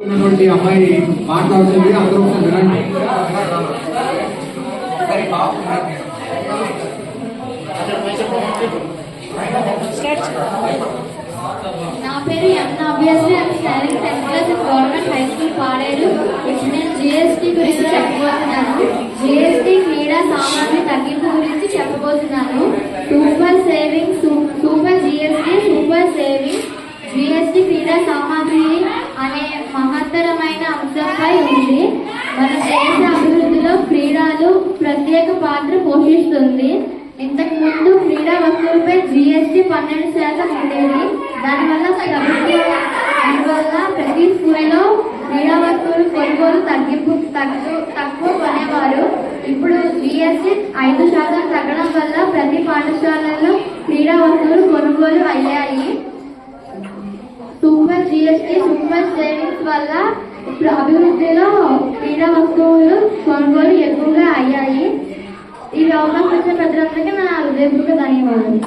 అమ్మాయి మాట్లాడుతుంది, అందరూ వినండి. నా పేరు M Navyasri. Studying 10th class government high school Paderu. నేను జిఎస్టీ గురించి చెప్పబోతున్నాను. జిఎస్టీ క్రీడా సామాగ్రి తగ్గింపు గురించి చెప్పబోతున్నాను. Super saving, super GST, super saving GST క్రీడా సామాగ్రి అనే మహత్తరమైన అంశంపై ఉంది. మన దేశ అభివృద్ధిలో క్రీడలు ప్రత్యేక పాత్ర పోషిస్తుంది. ఇంతకు ముందు క్రీడా వస్తువులపై జిఎస్టీ 12% ఉండేది. దానివల్ల ప్రతి స్కూల్లో క్రీడా వస్తువులు కొనుగోలు తక్కువ కొనేవారు. ఇప్పుడు జిఎస్టీ 5% తగ్గడం వల్ల ప్రతి పాఠశాలలో క్రీడా వస్తువులు కొనుగోలు అయ్యాయి. సూపర్ జిఎస్టీ, సూపర్ సేవింగ్స్ వల్ల అభివృద్ధిలో క్రీడా వస్తువులు కొనుగోలు ఎక్కువగా అయ్యాయి. ఈ అవకాశం ఇచ్చిన ప్రజలందరికీ నా హృదయపూర్వక ధన్యవాదాలు.